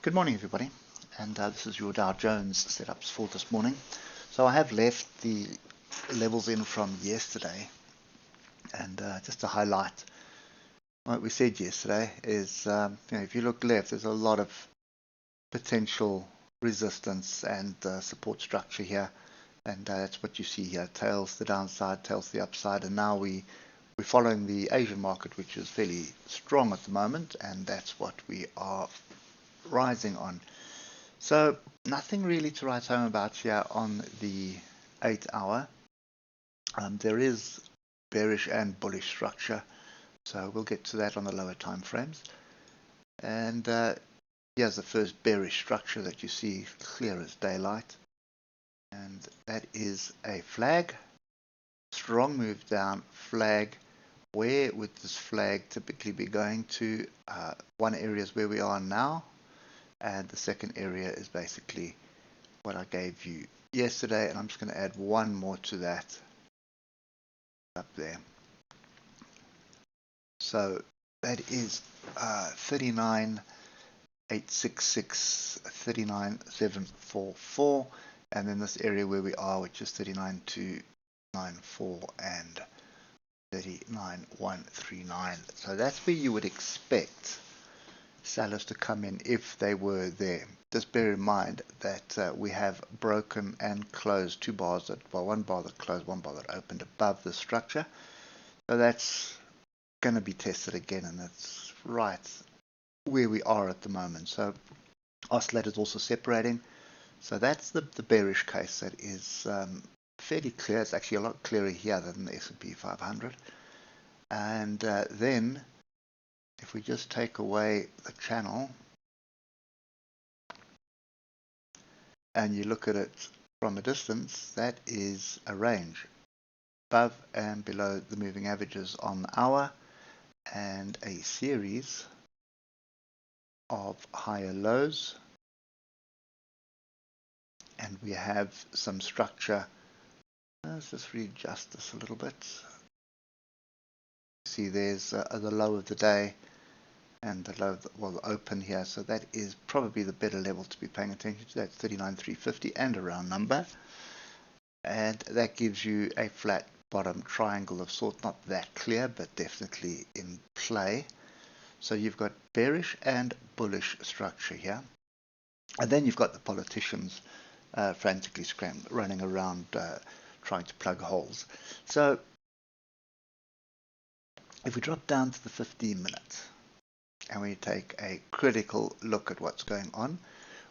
Good morning, everybody, and this is your Dow Jones setups for this morning. So I have left the levels in from yesterday, and just to highlight what we said yesterday is, if you look left, there's a lot of potential resistance and support structure here, and that's what you see here: tails to the downside, tails to the upside, and now we're following the Asian market, which is fairly strong at the moment, and that's what we are rising on. So nothing really to write home about here on the 8-hour. There is bearish and bullish structure, so we'll get to that on the lower time frames. And here's the first bearish structure that you see, clear as daylight, and that is a flag, strong move down, flag. Where would this flag typically be going to? One area is where we are now, and the second area is basically what I gave you yesterday, and I'm just going to add one more to that up there. So that is 39,866, 39,744, and then this area where we are, which is 39,294 and 39,139. So that's where you would expect sellers to come in if they were there. Just bear in mind that we have broken and closed two bars that, well, one bar that closed, one bar that opened above the structure. So that's going to be tested again, and that's right where we are at the moment. So oscillator is also separating. So that's the bearish case that is fairly clear. It's actually a lot clearer here than the S&P 500. And then if we just take away the channel and you look at it from a distance, that is a range above and below the moving averages on the hour, and a series of higher lows, and we have some structure. Let's just readjust this a little bit. See, there's the low of the day and the low, the open here, so that is probably the better level to be paying attention to. That's 39,350 and a round number, and that gives you a flat bottom triangle of sort, not that clear but definitely in play. So you've got bearish and bullish structure here, and then you've got the politicians frantically running around trying to plug holes. So if we drop down to the 15 minutes and we take a critical look at what's going on,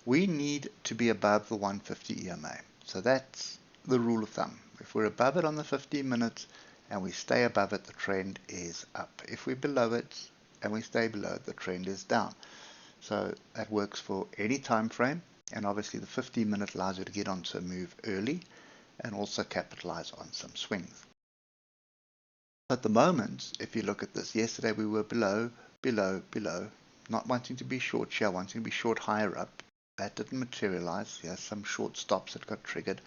we need to be above the 150 EMA. So that's the rule of thumb. If we're above it on the 15 minutes and we stay above it, the trend is up. If we're below it and we stay below it, the trend is down. So that works for any time frame, and obviously the 15-minute allows you to get onto a move early and also capitalize on some swings. At the moment, if you look at this, yesterday we were below, not wanting to be short here, wanting to be short higher up. That didn't materialize. There's some short stops that got triggered.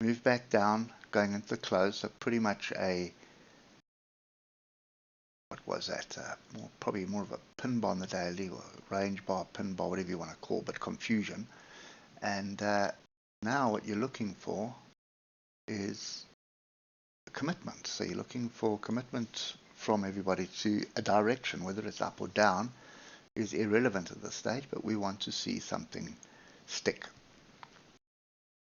Move back down, going into the close, so pretty much a, what was that? Probably more of a pin bar on the daily, or range bar, pin bar, whatever you want to call, but confusion. And now what you're looking for is commitment. So you're looking for commitment from everybody to a direction, whether it's up or down is irrelevant at this stage, but we want to see something stick.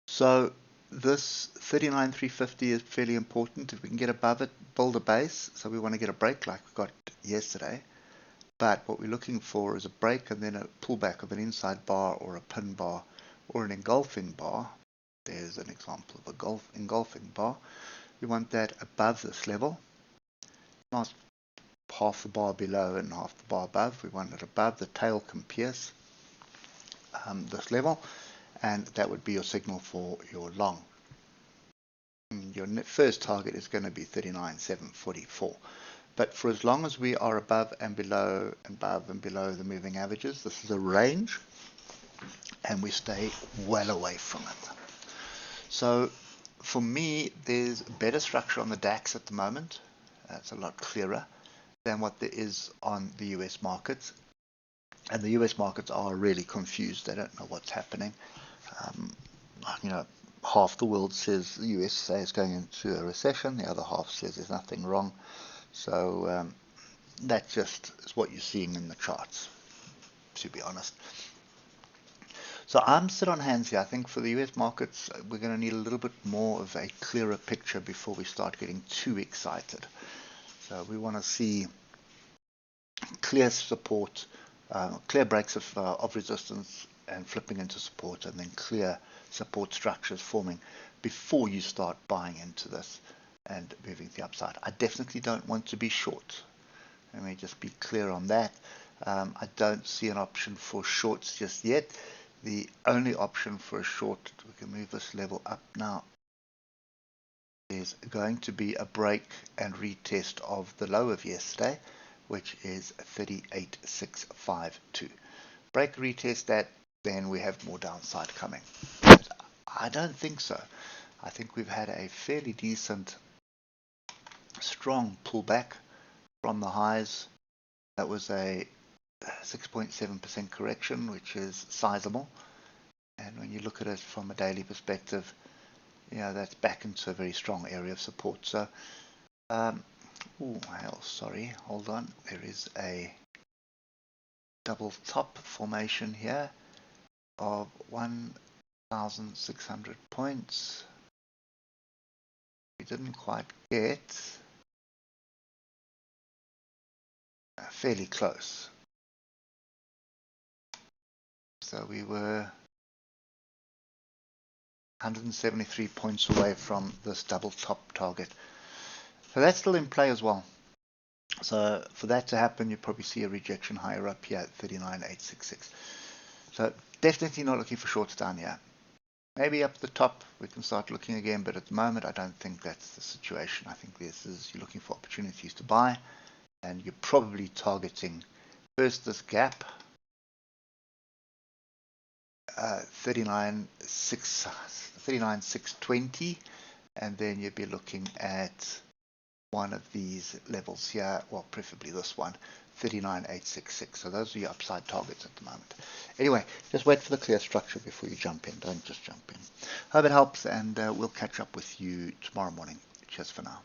So this 39,350 is fairly important. If we can get above it, build a base. So we want to get a break like we got yesterday, but what we're looking for is a break and then a pullback of an inside bar or a pin bar or an engulfing bar. There's an example of a engulfing bar. We want that above this level, not half the bar below and half the bar above. We want it above. The tail can pierce this level, and that would be your signal for your long. And your first target is going to be 39,744. But for as long as we are above and below the moving averages, this is a range, and we stay well away from it. So for me, there's better structure on the DAX at the moment. It's a lot clearer than what there is on the US markets. And the US markets are really confused. They don't know what's happening. Um, you know, half the world says the USA is going into a recession. The other half says there's nothing wrong. So that just is what you're seeing in the charts, to be honest. So I'm sit on hands here. I think for the US markets, we're going to need a little bit more of a clearer picture before we start getting too excited. So we want to see clear support, clear breaks of resistance and flipping into support, and then clear support structures forming before you start buying into this and moving to the upside. I definitely don't want to be short. Let me just be clear on that. I don't see an option for shorts just yet. The only option for a short, we can move this level up now, is going to be a break and retest of the low of yesterday, which is 38,652. Break, retest that, then we have more downside coming. But I don't think so. I think we've had a fairly decent, strong pullback from the highs. That was a 6.7% correction, which is sizable. And when you look at it from a daily perspective, that's back into a very strong area of support. So, sorry, hold on. There is a double top formation here of 1,600 points. We didn't quite get. Fairly close. So we were 173 points away from this double top target. So that's still in play as well. So for that to happen, you probably see a rejection higher up here at 39,866. So definitely not looking for shorts down here. Maybe up the top we can start looking again, but at the moment I don't think that's the situation. I think this is, you're looking for opportunities to buy, and you're probably targeting first this gap, 39,620, and then you'd be looking at one of these levels here, well, preferably this one, 39,866. So those are your upside targets at the moment. Anyway, just wait for the clear structure before you jump in. Don't just jump in. Hope it helps, and we'll catch up with you tomorrow morning. Cheers for now.